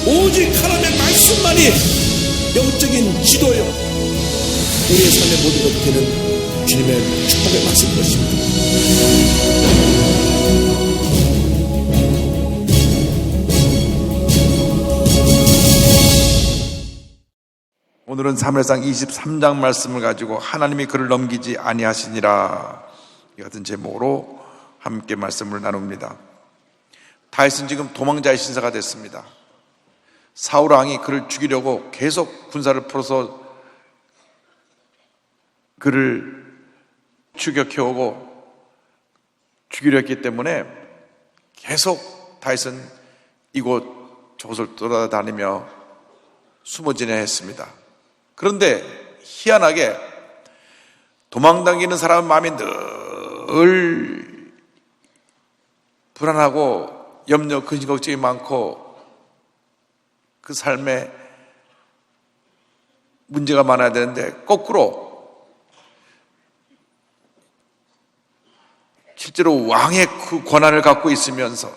오직 하나님의 말씀만이 영적인 지도요, 우리의 삶의 모든 것들은 주님의 축복의 말씀인 것입니다. 오늘은 사무엘상 23장 말씀을 가지고 하나님이 그를 넘기지 아니하시니라, 이 같은 제목으로 함께 말씀을 나눕니다. 다윗은 지금 도망자의 신세가 됐습니다. 사울 왕이 그를 죽이려고 계속 군사를 풀어서 그를 추격해오고 죽이려 했기 때문에 계속 다윗은 이곳 저곳을 돌아다니며 숨어 지내야 했습니다. 그런데 희한하게 도망다니는 사람의 마음이 늘 불안하고 염려, 근심, 걱정이 많고 그 삶에 문제가 많아야 되는데, 거꾸로 실제로 왕의 그 권한을 갖고 있으면서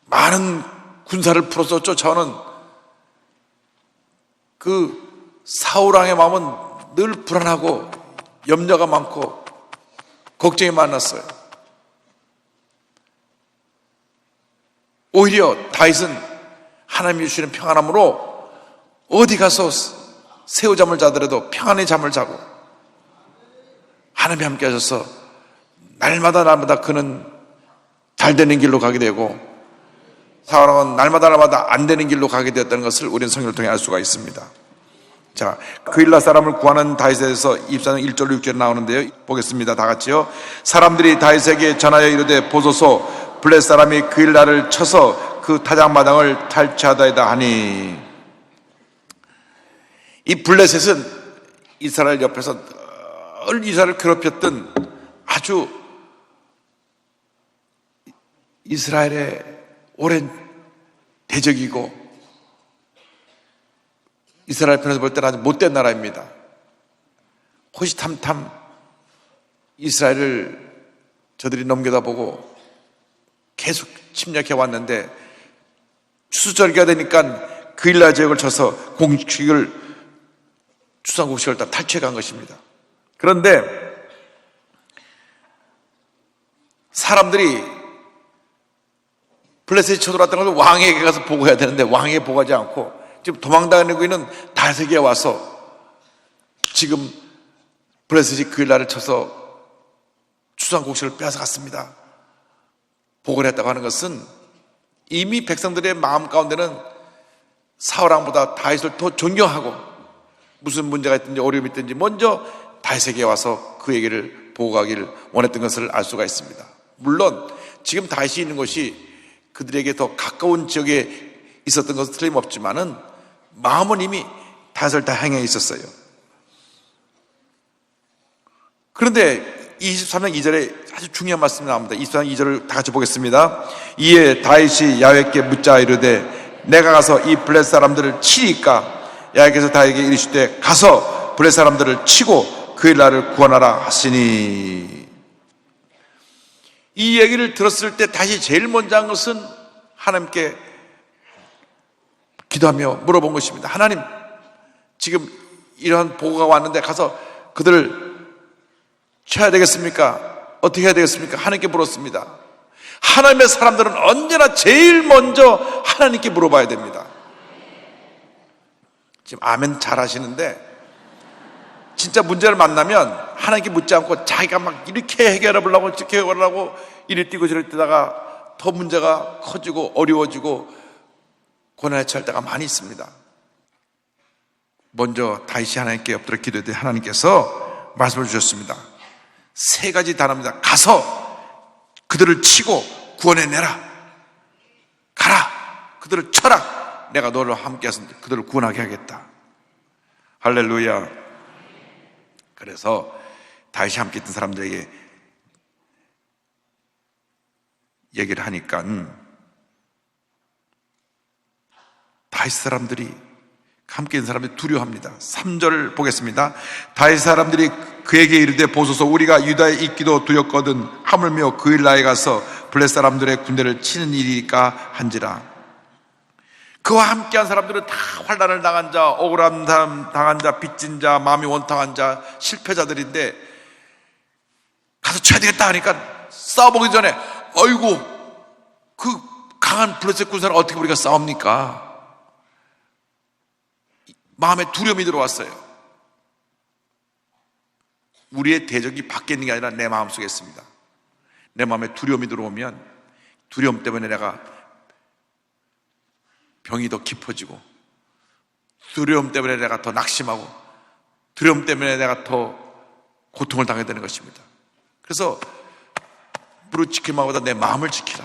많은 군사를 풀어서 쫓아오는 그 사울왕의 마음은 늘 불안하고 염려가 많고 걱정이 많았어요. 오히려 다윗은 하나님이 주시는 평안함으로 어디 가서 새우잠을 자더라도 평안의 잠을 자고 하나님이 함께 하셔서 날마다 그는 잘 되는 길로 가게 되고, 사울왕은 날마다 안 되는 길로 가게 되었다는 것을 우리는 성경을 통해 알 수가 있습니다. 자, 그일라 사람을 구하는 다윗에 대해서 24장 1절로 6절에 나오는데요, 보겠습니다. 다 같이요. 사람들이 다윗에게 전하여 이르되, 보소서 블레 사람이 그일라를 쳐서 그 타작마당을 탈취하다이다 하니. 이 블레셋은 이스라엘 옆에서 늘 이스라엘을 괴롭혔던 아주 이스라엘의 오랜 대적이고, 이스라엘 편에서 볼 때는 아주 못된 나라입니다. 호시탐탐 이스라엘을 저들이 넘겨다보고 계속 침략해 왔는데, 추수절기가 되니까 그일라 지역을 쳐서 추수공식을 다 탈취해 간 것입니다. 그런데 사람들이 블레셋이 쳐들어왔다는 것을 왕에게 가서 보고해야 되는데 왕에게 보고하지 않고 지금 도망다니고 있는 다윗에게 와서 지금 블레셋이 그일라를 쳐서 추수공식을 빼앗아 갔습니다, 보고를 했다고 하는 것은 이미 백성들의 마음 가운데는 사울왕보다 다윗을 더 존경하고 무슨 문제가 있든지 어려움이 있든지 먼저 다윗에게 와서 그 얘기를 보고하기를 원했던 것을 알 수가 있습니다. 물론 지금 다윗이 있는 곳이 그들에게 더 가까운 지역에 있었던 것은 틀림없지만은 마음은 이미 다윗을 다 향해 있었어요. 그런데 23장 2절에 아주 중요한 말씀이 나옵니다. 23장 2절을 다 같이 보겠습니다. 이에 다윗이 야훼께 묻자 이르되, 내가 가서 이 블레셋 사람들을 치리까? 야훼께서 다윗에게 이르시되, 가서 블레셋 사람들을 치고 그일라를 구원하라 하시니. 이 얘기를 들었을 때 다시 제일 먼저 한 것은 하나님께 기도하며 물어본 것입니다. 하나님, 지금 이런 보고가 왔는데 가서 그들을 쳐야 되겠습니까? 어떻게 해야 되겠습니까? 하나님께 물었습니다. 하나님의 사람들은 언제나 제일 먼저 하나님께 물어봐야 됩니다. 지금 아멘 잘 하시는데, 진짜 문제를 만나면 하나님께 묻지 않고 자기가 막 이렇게 해결해 보려고 저렇게 해보려고 이리 뛰고 저리 뛰다가 더 문제가 커지고 어려워지고 고난에 처할 때가 많이 있습니다. 먼저 다윗이 하나님께 엎드려 기도했더니 하나님께서 말씀을 주셨습니다. 3가지 단어입니다. 가서 그들을 치고 구원해내라. 가라. 그들을 쳐라. 내가 너를 함께해서 그들을 구원하게 하겠다. 할렐루야. 그래서 다윗이 함께 있던 사람들에게 얘기를 하니까 다윗 사람들이, 함께 있는 사람들이 두려워합니다. 3절을 보겠습니다. 다윗 사람들이 그에게 이르되, 보소서 우리가 유다에 있기도 두렵거든 하물며 그일라에 가서 블레셋 사람들의 군대를 치는 일이니까 한지라. 그와 함께한 사람들은 다 환난을 당한 자, 억울한 사람 당한 자, 빚진 자, 마음이 원탕한 자, 실패자들인데 가서 쳐야 되겠다 하니까 싸워보기 전에 어이구 그 강한 블레셋 군사를 어떻게 우리가 싸웁니까? 마음에 두려움이 들어왔어요. 우리의 대적이 밖에 있는 게 아니라 내 마음속에 있습니다. 내 마음에 두려움이 들어오면 두려움 때문에 내가 병이 더 깊어지고, 두려움 때문에 내가 더 낙심하고, 두려움 때문에 내가 더 고통을 당하게 되는 것입니다. 그래서 무릎 지킬 마음보다 내 마음을 지키라.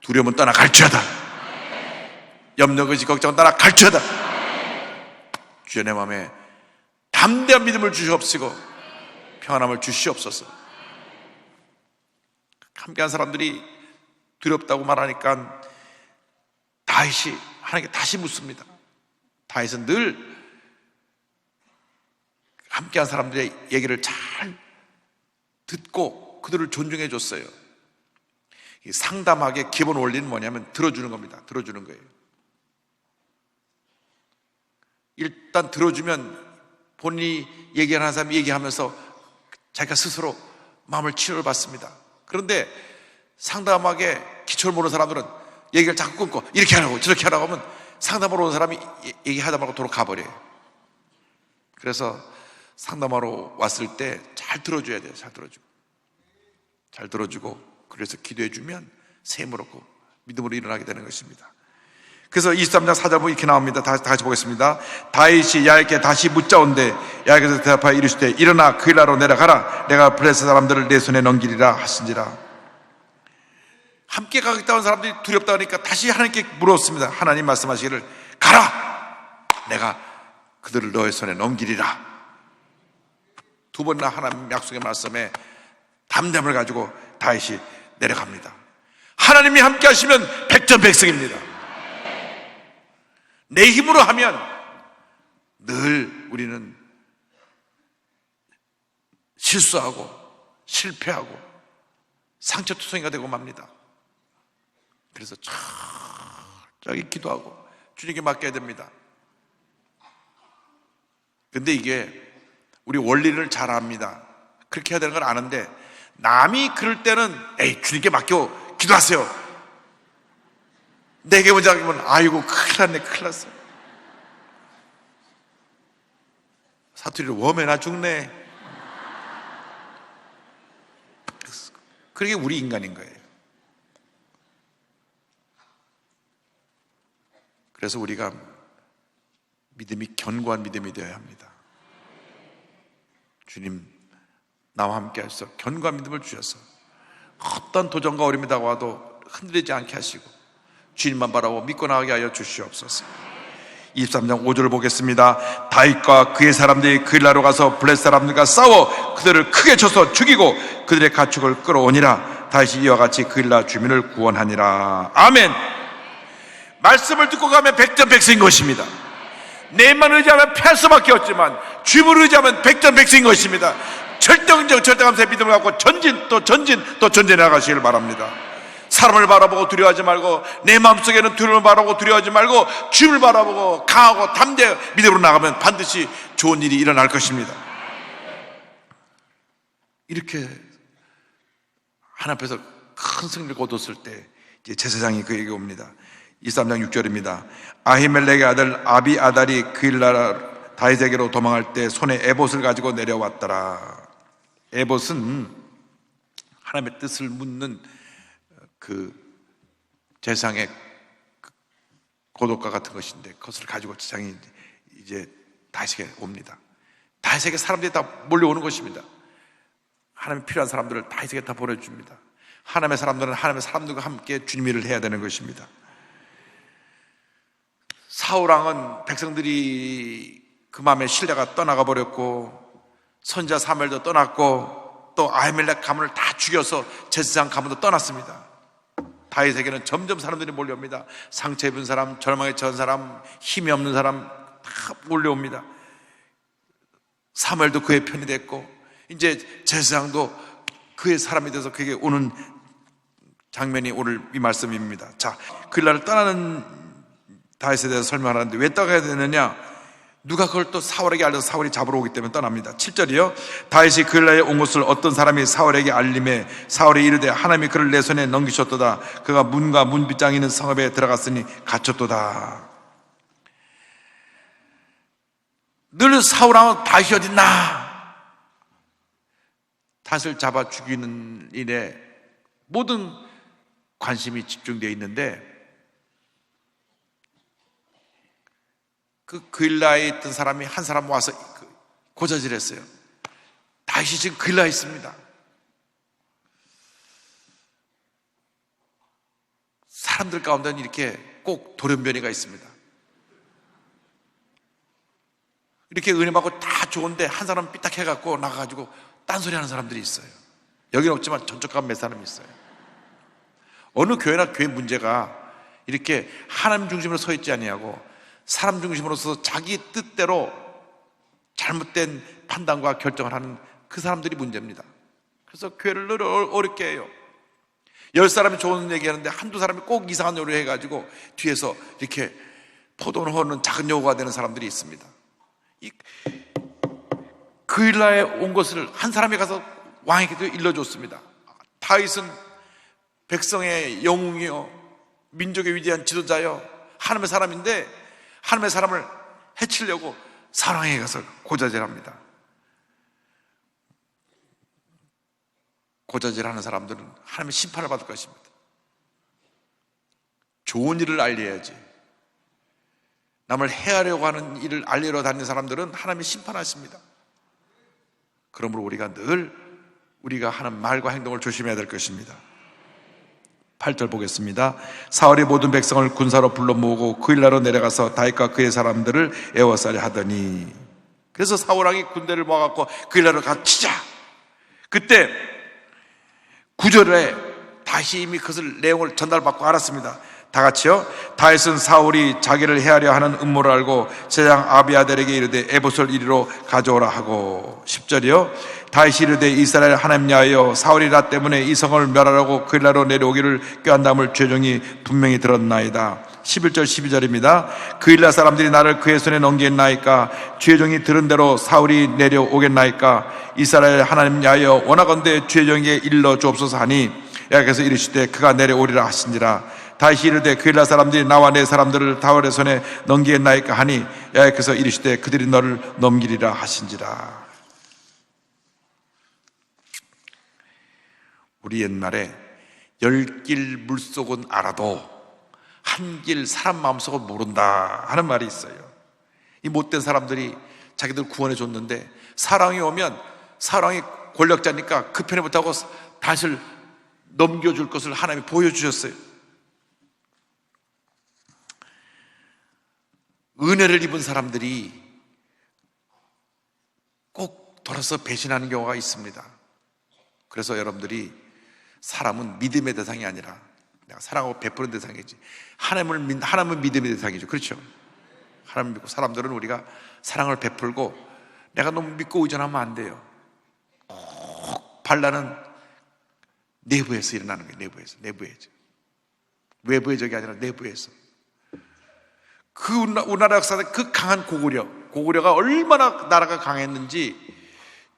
두려움은 떠나 갈지어다. 염려, 의지, 걱정은 떠나 갈지어다. 주여 내 마음에 담대한 믿음을 주시옵시고 평안함을 주시옵소서. 함께한 사람들이 두렵다고 말하니까 다윗이 하나님께 다시 묻습니다. 다윗은 늘 함께한 사람들의 얘기를 잘 듣고 그들을 존중해 줬어요. 이 상담학의 기본 원리는 뭐냐면 들어주는 겁니다. 들어주는 거예요. 일단 들어주면 본인이 얘기하는 사람이 얘기하면서 자기가 스스로 마음을 치료를 받습니다. 그런데 상담학의 기초를 모르는 사람들은 얘기를 자꾸 끊고 이렇게 하라고 저렇게 하라고 하면 상담하러 온 사람이 얘기하다 말고 도로 가버려요. 그래서 상담하러 왔을 때 잘 들어줘야 돼요. 잘 들어주고 그래서 기도해주면 셈을 얻고 믿음으로 일어나게 되는 것입니다. 그래서 23장 4절 보면 이렇게 나옵니다. 다 같이 보겠습니다. 다윗이 야훼께 다시 묻자온대 야훼께서 대답하여 이르시되 일어나 그일라로 내려가라. 내가 블레셋 사람들을 내 손에 넘기리라 하신지라. 함께 가겠다는 사람들이 두렵다 하니까 다시 하나님께 물었습니다. 하나님 말씀하시기를 가라. 내가 그들을 너의 손에 넘기리라. 두 번이나 하나님 약속의 말씀에 담대함을 가지고 다윗이 내려갑니다. 하나님이 함께 하시면 백전백승입니다. 내 힘으로 하면 늘 우리는 실수하고 실패하고 상처투성이가 되고 맙니다. 그래서 철저히 기도하고 주님께 맡겨야 됩니다. 근데 이게 우리 원리를 잘 압니다. 그렇게 해야 되는 걸 아는데 남이 그럴 때는 에이 주님께 맡겨 기도하세요. 내게 먼저 하면 아이고 큰일 났어. 사투리를 워매나 죽네. 그게 우리 인간인 거예요. 그래서 우리가 믿음이 견고한 믿음이 되어야 합니다. 주님 나와 함께 하셔서 견고한 믿음을 주셔서 어떤 도전과 어려움이 다가와도 흔들리지 않게 하시고 주님만 바라고 믿고 나가게 하여 주시옵소서. 23장 5절을 보겠습니다. 다윗과 그의 사람들이 그일라로 가서 블레셋 사람들과 싸워 그들을 크게 쳐서 죽이고 그들의 가축을 끌어오니라. 다윗이 이와 같이 그일라 주민을 구원하니라. 아멘. 말씀을 듣고 가면 백전백승인 것입니다. 내만 의지하면 패할 수밖에 없지만 주님을 의지하면 백전백승인 것입니다. 절대응정 절대감사의 믿음을 갖고 전진 또 전진해 나가시길 바랍니다. 사람을 바라보고 두려워하지 말고 내 마음속에는 두려움을 바라보고 두려워하지 말고 주님을 바라보고 강하고 담대 믿음으로 나가면 반드시 좋은 일이 일어날 것입니다. 이렇게 하나님 앞에서 큰 승리를 거뒀을 때 이제 제사장이 그에게 옵니다. 23장 6절입니다. 아히멜렉의 아들 아비아달이 그일라 다윗에게로 도망할 때 손에 에봇을 가지고 내려왔더라. 에봇은 하나님의 뜻을 묻는 그 제사장의 고독과 같은 것인데 그것을 가지고 제사장이 이제 다윗에게 옵니다. 다윗에게 사람들이 다 몰려오는 것입니다. 하나님 필요한 사람들을 다윗에게 다 보내줍니다. 하나님의 사람들은 하나님의 사람들과 함께 주님 일을 해야 되는 것입니다. 사울왕은 백성들이 그 마음에 신뢰가 떠나가 버렸고 선지자 사무엘도 떠났고 또 아히멜렉 가문을 다 죽여서 제사장 가문도 떠났습니다. 다윗에게는 점점 사람들이 몰려옵니다. 상처 입은 사람, 절망에 처한 사람, 힘이 없는 사람 다 몰려옵니다. 사무엘도 그의 편이 됐고 이제 제사장도 그의 사람이 돼서 그에게 오는 장면이 오늘 이 말씀입니다. 자, 그일날을 떠나는 다윗에 대해서 설명하는데 왜 떠나야 되느냐? 누가 그걸 또 사울에게 알려서 사울이 잡으러 오기 때문에 떠납니다. 7절이요. 다윗이 그일날에 온 것을 어떤 사람이 사울에게 알림해 사울이 이르되 하나님이 그를 내 손에 넘기셨도다. 그가 문과 문빗장이 있는 성읍에 들어갔으니 갇혔도다. 늘 사울하면 다윗이 어딨나? 다윗을 잡아 죽이는 일에 모든 관심이 집중되어 있는데 그 그일라에 있던 사람이 한 사람 와서 고자질했어요. 다윗이 지금 그일라에 있습니다. 사람들 가운데는 이렇게 꼭 돌연변이가 있습니다. 이렇게 은혜 받고 다 좋은데 한 사람은 삐딱해갖고 나가가지고 딴소리 하는 사람들이 있어요. 여기는 없지만 저쪽 가면 몇 사람이 있어요. 어느 교회나 교회 문제가 이렇게 하나님 중심으로 서 있지 아니하고 사람 중심으로서 자기 뜻대로 잘못된 판단과 결정을 하는 그 사람들이 문제입니다. 그래서 교회를 늘 어렵게 해요. 10사람이 좋은 얘기하는데 한두 사람이 꼭 이상한 요리 해가지고 뒤에서 이렇게 포도는 허는 작은 여우가 되는 사람들이 있습니다. 그일라에 온 것을 한 사람이 가서 왕에게도 일러줬습니다. 다윗은 백성의 영웅이요 민족의 위대한 지도자요 하나님의 사람인데 하나님의 사람을 해치려고 사울왕에게 가서 고자질합니다. 고자질하는 사람들은 하나님의 심판을 받을 것입니다. 좋은 일을 알려야지. 남을 해하려고 하는 일을 알리러 다니는 사람들은 하나님이 심판하십니다. 그러므로 우리가 늘 우리가 하는 말과 행동을 조심해야 될 것입니다. 8절 보겠습니다. 사울이 모든 백성을 군사로 불러 모으고 그일라로 내려가서 다윗과 그의 사람들을 에워싸려 하더니 그래서 사울왕이 군대를 모아갖고 그일라로 가 치자. 그때 9절에 다시 이미 그것을 내용을 전달받고 알았습니다. 다 같이요. 다윗은 사울이 자기를 해하려 하는 음모를 알고 제장 아비아델에게 이르되 에봇을 이리로 가져오라 하고 10절이요. 다윗이 이르되 이스라엘 하나님 야여 사울이 나 때문에 이 성을 멸하라고 그일라로 내려오기를 꾀한담을 죄종이 분명히 들었나이다. 11절 12절입니다. 그일라 사람들이 나를 그의 손에 넘기겠나이까? 죄종이 들은 대로 사울이 내려오겠나이까? 이스라엘 하나님 야여 원하건대 죄종에게 일러 주옵소서 하니 여호와께서 이르시되 그가 내려오리라 하신지라. 다시 이르되 그일라 사람들이 나와 내 사람들을 다윗의 손에 넘기겠나이까 하니 여호와께서 이르시되 그들이 너를 넘기리라 하신지라. 우리 옛날에 10길 물속은 알아도 한 길 사람 마음속은 모른다 하는 말이 있어요. 이 못된 사람들이 자기들 구원해 줬는데 사랑이 오면 사랑이 권력자니까 그 편에 못하고 다윗을 넘겨줄 것을 하나님이 보여주셨어요. 은혜를 입은 사람들이 꼭 돌아서 배신하는 경우가 있습니다. 그래서 여러분들이 사람은 믿음의 대상이 아니라 내가 사랑하고 베푸는 대상이지 하나님은 믿음의 대상이죠. 그렇죠? 하나님 믿고 사람들은 우리가 사랑을 베풀고 내가 너무 믿고 의존하면 안 돼요. 꼭 반란은 내부에서 일어나는 거예요. 내부에서 외부의 적이 아니라 내부에서. 그 우리나라 역사에 그 강한 고구려가 얼마나 나라가 강했는지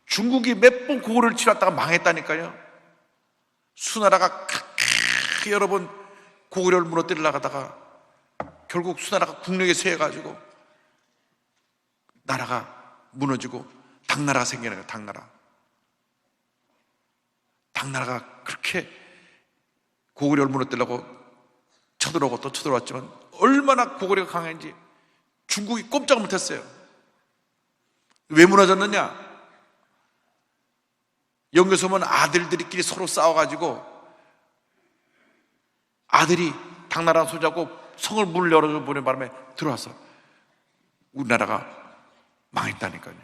중국이 몇 번 고구려를 치렀다가 망했다니까요. 수나라가 여러 번 고구려를 무너뜨리려 하다가 결국 수나라가 국력에 쇠해가지고 나라가 무너지고 당나라가 생기는 거예요. 당나라가 그렇게 고구려를 무너뜨리려고 쳐들어오고 또 쳐들어왔지만 얼마나 고구려가 강했는지 중국이 꼼짝 못했어요. 왜 무너졌느냐? 연교소문 아들들끼리 서로 싸워가지고 아들이 당나라 소자고 성을 문을 열어줘 보는 바람에 들어와서 우리나라가 망했다니까요.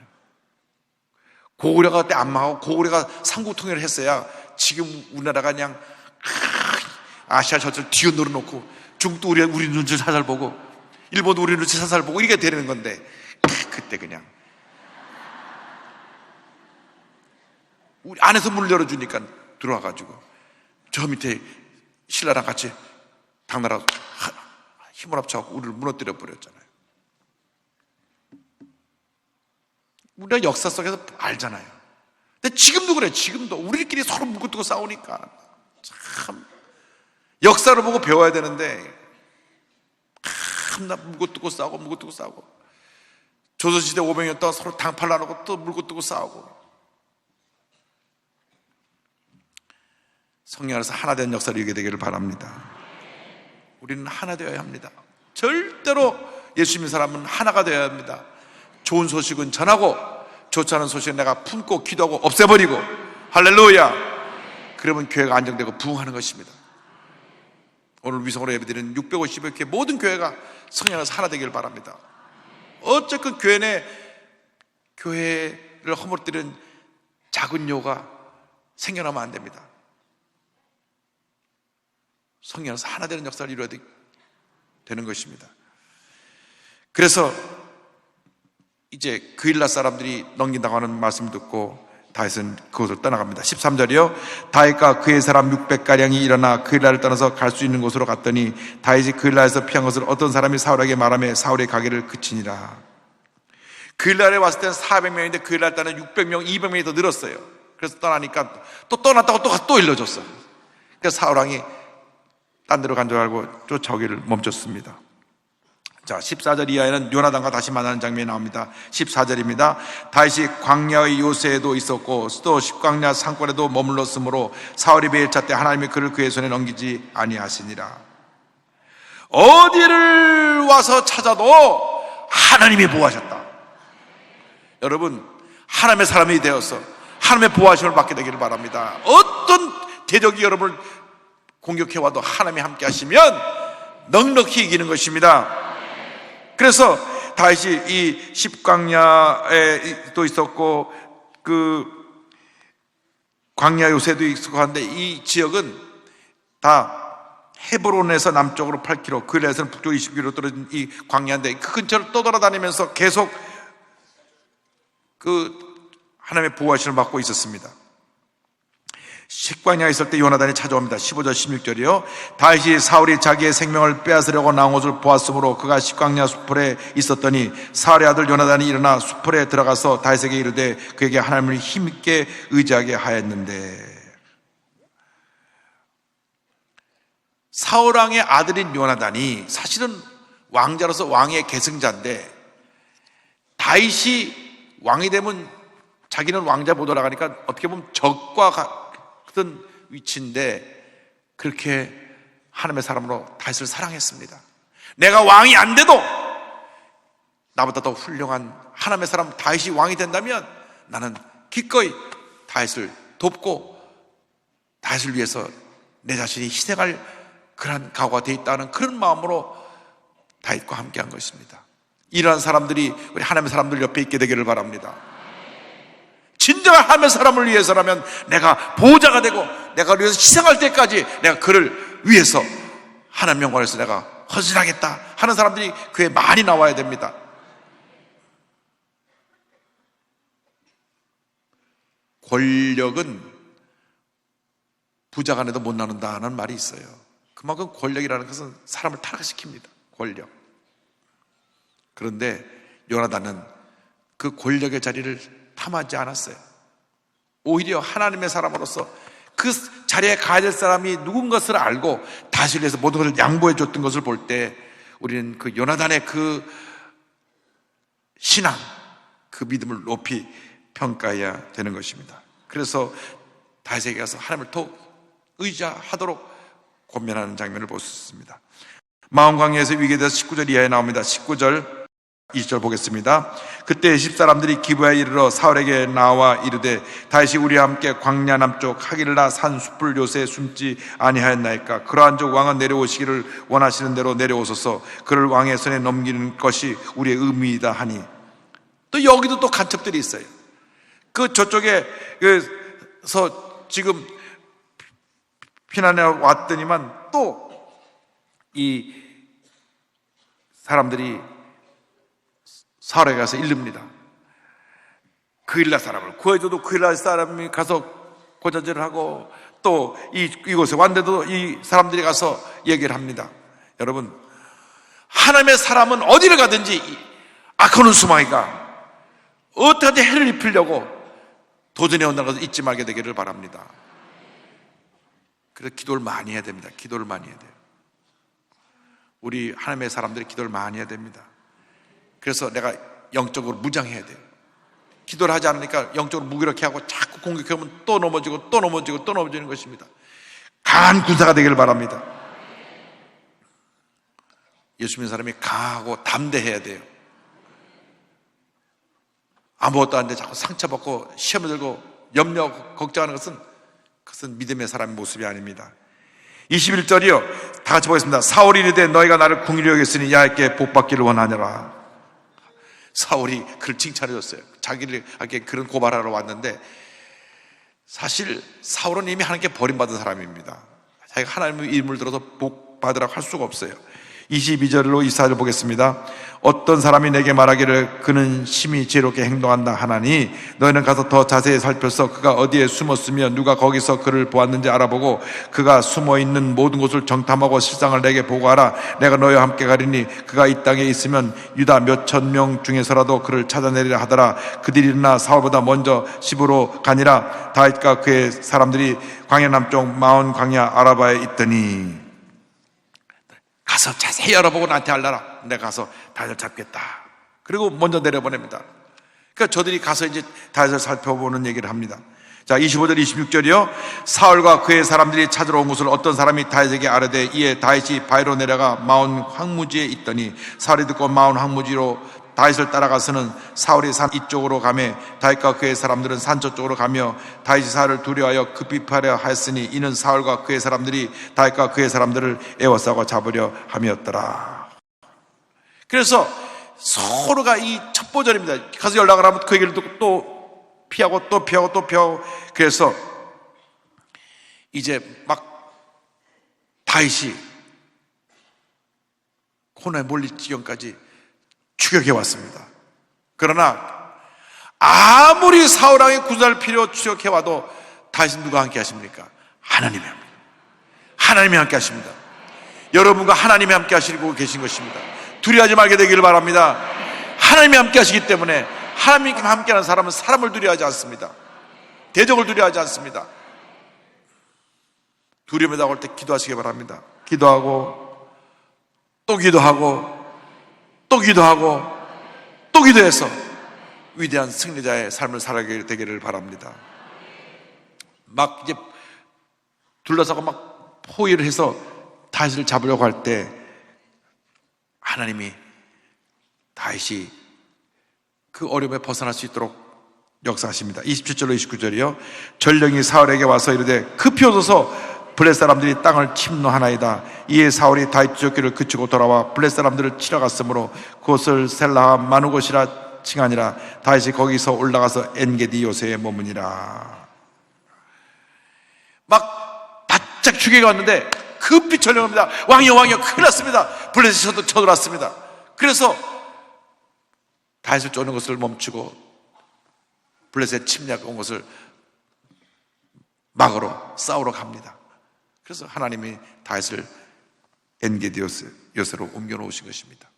고구려가 그때 안 망하고 고구려가 삼국통일을 했어야 지금 우리나라가 그냥 아시아 저쪽 뒤어 늘어놓고 중국도 우리 눈치 살살 보고 일본도 우리 눈치 살살 보고 이렇게 되는 건데 그때 그냥 우리 안에서 문을 열어주니까 들어와가지고 저 밑에 신라랑 같이 당나라 힘을 합쳐서 우리를 무너뜨려 버렸잖아요. 우리가 역사 속에서 알잖아요. 근데 지금도 그래. 지금도 우리끼리 서로 물고 싸우니까 참 역사를 보고 배워야 되는데 참나 물고 싸우고 조선시대 500년 동안 서로 당팔 나누고 또 물고 싸우고 성령 안에서 하나 된 역사를 이루게 되기를 바랍니다. 우리는 하나 되어야 합니다. 절대로 예수 믿는 사람은 하나가 되어야 합니다. 좋은 소식은 전하고 좋지 않은 소식은 내가 품고 기도하고 없애버리고, 할렐루야. 그러면 교회가 안정되고 부흥하는 것입니다. 오늘 위성으로 예배드리는 650여 교회 모든 교회가 성령 안에서 하나 되기를 바랍니다. 어쨌든 교회 내 교회를 허물뜨리는 작은 요가 생겨나면 안 됩니다. 성령 안에서 하나 되는 역사를 이루어야 되는 것입니다. 그래서 이제 그일라 사람들이 넘긴다고 하는 말씀을 듣고 다윗은 그곳을 떠나갑니다. 13절이요. 다윗과 그의 사람 600가량이 일어나 그일라를 떠나서 갈 수 있는 곳으로 갔더니 다윗이 그일라에서 피한 것을 어떤 사람이 사울에게 말하며 사울의 가게를 그치니라. 그일라에 왔을 때는 400명인데 그일라를 떠나 600명, 200명이 더 늘었어요. 그래서 떠나니까 또 떠났다고 또 일러줬어요. 그래서 사울왕이 딴 데로 간 줄 알고 쫓아오기를 멈췄습니다. 자, 14절 이하에는 요나단과 다시 만나는 장면이 나옵니다. 14절입니다. 다윗이 광야의 요새에도 있었고 또 십광야 산골에도 머물렀으므로 사울이 베일차 때 하나님이 그를 그의 손에 넘기지 아니하시니라. 어디를 와서 찾아도 하나님이 보호하셨다. 여러분, 하나님의 사람이 되어서 하나님의 보호하심을 받게 되기를 바랍니다. 어떤 대적이 여러분을 공격해와도 하나님이 함께 하시면 넉넉히 이기는 것입니다. 그래서 다윗이 이 십광야에 또 있었고 그 광야 요새도 있었고 한데 이 지역은 다 헤브론에서 남쪽으로 8km, 그일라에서는 북쪽 20km 떨어진 이 광야인데 그 근처를 떠돌아다니면서 계속 그 하나님의 보호하심을 받고 있었습니다. 십광야에 있을 때 요나단이 찾아옵니다. 15절 16절이요. 다윗이 사울이 자기의 생명을 빼앗으려고 나온 것을 보았으므로 그가 십광야 수풀에 있었더니 사울의 아들 요나단이 일어나 수풀에 들어가서 다윗에게 이르되 그에게 하나님을 힘있게 의지하게 하였는데, 사울왕의 아들인 요나단이 사실은 왕자로서 왕의 계승자인데 다윗이 왕이 되면 자기는 왕자 못 올라가니까 어떻게 보면 적과 같은 위치인데 그렇게 하나님의 사람으로 다윗을 사랑했습니다. 내가 왕이 안 돼도 나보다 더 훌륭한 하나님의 사람 다윗이 왕이 된다면 나는 기꺼이 다윗을 돕고 다윗을 위해서 내 자신이 희생할 그런 각오가 돼 있다는 그런 마음으로 다윗과 함께한 것입니다. 이러한 사람들이 우리 하나님의 사람들 옆에 있게 되기를 바랍니다. 진정한 하나님의 사람을 위해서라면 내가 보호자가 되고 내가 위해서 희생할 때까지 내가 그를 위해서 하나님 영광에서 내가 헌신하겠다 하는 사람들이 교회에 많이 나와야 됩니다. 권력은 부자가 내도 못 나눈다는 말이 있어요. 그만큼 권력이라는 것은 사람을 타락시킵니다. 권력. 그런데 요나단은 그 권력의 자리를 탐하지 않았어요. 오히려 하나님의 사람으로서 그 자리에 가야 될 사람이 누군 것을 알고 다윗을 위해서 모든 것을 양보해 줬던 것을 볼 때 우리는 그 요나단의 그 신앙, 그 믿음을 높이 평가해야 되는 것입니다. 그래서 다윗에게 가서 하나님을 더욱 의지하도록 권면하는 장면을 볼 수 있습니다. 마음광야에서 위기에 대해서 19절 이하에 나옵니다. 19절 20절 보겠습니다. 그때 10사람들이 기브야에 이르러 사울에게 나와 이르되 다윗이 우리와 함께 광야 남쪽 하길라 산 숯불 요새에 숨지 아니하였나이까. 그러한 즉 왕은 내려오시기를 원하시는 대로 내려오소서. 그를 왕의 손에 넘기는 것이 우리의 의미이다 하니. 또 여기도 또 간첩들이 있어요. 그 저쪽에서 지금 피난해 왔더니만 또 이 사람들이 사울에 가서 이릅니다. 그일라 사람을 구해줘도 그일라 사람이 가서 고자질을 하고 또 이곳에 왔는데도 이 사람들이 가서 얘기를 합니다. 여러분, 하나님의 사람은 어디를 가든지 악한 수마귀가 어떻게든 해를 입히려고 도전해 온다는 것을 잊지 말게 되기를 바랍니다. 그래서 기도를 많이 해야 됩니다. 기도를 많이 해야 돼요. 우리 하나님의 사람들이 기도를 많이 해야 됩니다. 그래서 내가 영적으로 무장해야 돼요. 기도를 하지 않으니까 영적으로 무기력해 하고 자꾸 공격하면 또 넘어지고 또 넘어지고 또 넘어지는 것입니다. 강한 군사가 되기를 바랍니다. 예수 믿는 사람이 강하고 담대해야 돼요. 아무것도 안 돼 자꾸 상처받고 시험을 들고 염려 걱정하는 그것은 믿음의 사람의 모습이 아닙니다. 21절이요 다 같이 보겠습니다. 사울이 이르되 너희가 나를 궁일히 여겼으니 야훼께 복받기를 원하느라. 사울이 그를 칭찬해줬어요. 자기에게 그런 고발하러 왔는데, 사실 사울은 이미 하나님께 버림받은 사람입니다. 자기가 하나님의 이름을 들어서 복 받으라고 할 수가 없어요. 22절로 이사를 보겠습니다. 어떤 사람이 내게 말하기를 그는 심히 지혜롭게 행동한다 하나니 너희는 가서 더 자세히 살펴서 그가 어디에 숨었으며 누가 거기서 그를 보았는지 알아보고 그가 숨어있는 모든 곳을 정탐하고 실상을 내게 보고하라. 내가 너희와 함께 가리니 그가 이 땅에 있으면 유다 몇천 명 중에서라도 그를 찾아내리라 하더라. 그들이 일어나 사울보다 먼저 시브로 가니라. 다윗과 그의 사람들이 광야 남쪽 마온 광야 아라바에 있더니 가서 자세히 알아보고 나한테 알라라. 내가 가서 다윗을 잡겠다. 그리고 먼저 내려보냅니다. 그러니까 저들이 가서 이제 다윗을 살펴보는 얘기를 합니다. 자, 25절 26절이요 사울과 그의 사람들이 찾으러 온 것을 어떤 사람이 다윗에게 아뢰되 이에 다윗이 바위로 내려가 마온 황무지에 있더니 사울이 듣고 마온 황무지로 다윗을 따라가서는 사울이 산 이쪽으로 가매 다윗과 그의 사람들은 산 저쪽으로 가며 다윗이 사울을 두려워하여 급히 피하려 하였으니 이는 사울과 그의 사람들이 다윗과 그의 사람들을 에워싸고 잡으려 함이었더라. 그래서 서로가 이 첩보전입니다. 가서 연락을 하면 그 얘기를 듣고 또 피하고 또 피하고 또 피하고. 그래서 이제 막 다윗이 코너에 몰릴 지경까지 추격해 왔습니다. 그러나 아무리 사울왕의 군사를 필요 추격해 와도 다윗은 누가 함께 하십니까? 하나님이 합니다. 하나님이 함께 하십니다. 여러분과 하나님이 함께 하시고 계신 것입니다. 두려워하지 말게 되기를 바랍니다. 하나님이 함께 하시기 때문에 하나님과 함께하는 사람은 사람을 두려워하지 않습니다. 대적을 두려워하지 않습니다. 두려움에 나올 때 기도하시기 바랍니다. 기도하고 또 기도하고 또 기도하고 또 기도해서 위대한 승리자의 삶을 살아가게 되기를 바랍니다. 막 이제 둘러싸고 막 포위를 해서 다윗을 잡으려고 할 때 하나님이 다윗이 그 어려움에 벗어날 수 있도록 역사하십니다. 27절로 29절이요 전령이 사울에게 와서 이르되 급히 오소서 블레 사람들이 땅을 침노하나이다. 이에 사울이 다윗 쫓기를 그치고 돌아와 블레 사람들을 치러 갔으므로 그곳을 셀라하 마누곳이라 칭하니라. 다윗이 거기서 올라가서 엔게디 요새에 머무니라. 막 바짝 추격이 왔는데 급히 전령합니다. 왕이여 왕이여 큰일 났습니다. 블레셋이 쳐들어왔습니다. 그래서 다윗을 쫓는 것을 멈추고 블레셋 침략 온 것을 막으러 싸우러 갑니다. 그래서 하나님이 다윗을 엔게디 요새로 옮겨 놓으신 것입니다.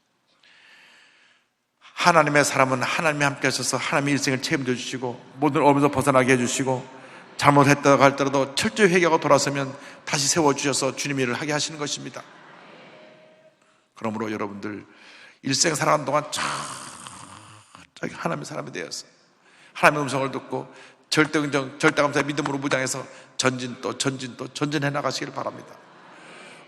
하나님의 사람은 하나님이 함께 하셔서 하나님의 일생을 책임져 주시고 모든 어려움에서 벗어나게 해주시고 잘못했다고 할때라도 철저히 회개하고 돌아서면 다시 세워주셔서 주님의 일을 하게 하시는 것입니다. 그러므로 여러분들 일생 살아가는 동안 저기 하나님의 사람이 되어서 하나님의 음성을 듣고 절대긍정, 절대감사의 믿음으로 무장해서 전진해 나가시길 바랍니다.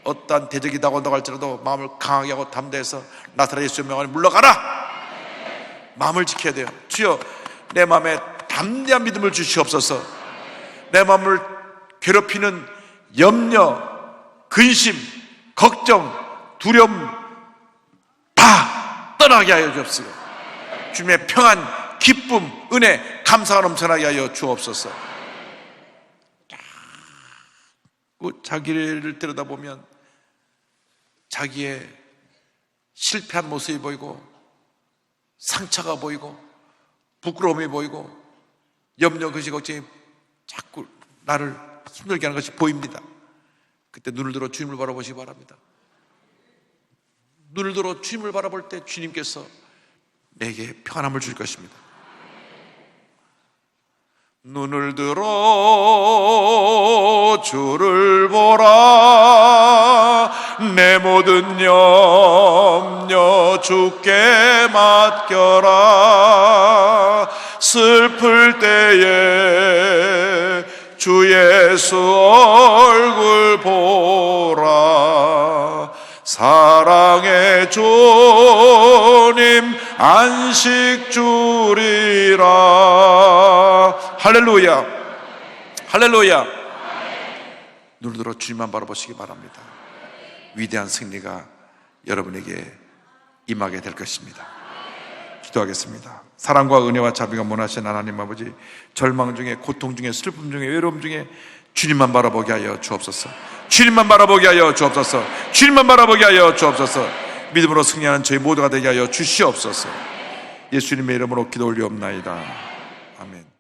어떠한 대적이 다가온다고 할지라도 마음을 강하게 하고 담대해서 나사렛 예수의 명을 물러가라! 마음을 지켜야 돼요. 주여 내 마음에 담대한 믿음을 주시옵소서. 내 마음을 괴롭히는 염려, 근심, 걱정, 두려움 다 떠나게 하여 주옵소서. 주님의 평안, 기쁨, 은혜, 감사가 넘쳐나게 하여 주옵소서. 자기를 들여다보면 자기의 실패한 모습이 보이고 상처가 보이고 부끄러움이 보이고 염려, 근심, 걱정이 자꾸 나를 힘들게 하는 것이 보입니다. 그때 눈을 들어 주님을 바라보시기 바랍니다. 눈을 들어 주님을 바라볼 때 주님께서 내게 평안함을 줄 것입니다. 눈을 들어 주를 보라. 내 모든 염려 주께 맡겨라. 슬플 때에 주 예수 얼굴 보라. 사랑의 주님 안식 주리라. 할렐루야, 할렐루야. 눈을 들어 주님만 바라보시기 바랍니다. 위대한 승리가 여러분에게 임하게 될 것입니다. 기도하겠습니다. 사랑과 은혜와 자비가 원하신 하나님 아버지, 절망 중에, 고통 중에, 슬픔 중에, 외로움 중에 주님만 바라보게 하여 주옵소서. 주님만 바라보게 하여 주옵소서. 주님만 바라보게 하여 주옵소서. 믿음으로 승리하는 저희 모두가 되게 하여 주시옵소서. 예수님의 이름으로 기도 올리옵나이다. 아멘.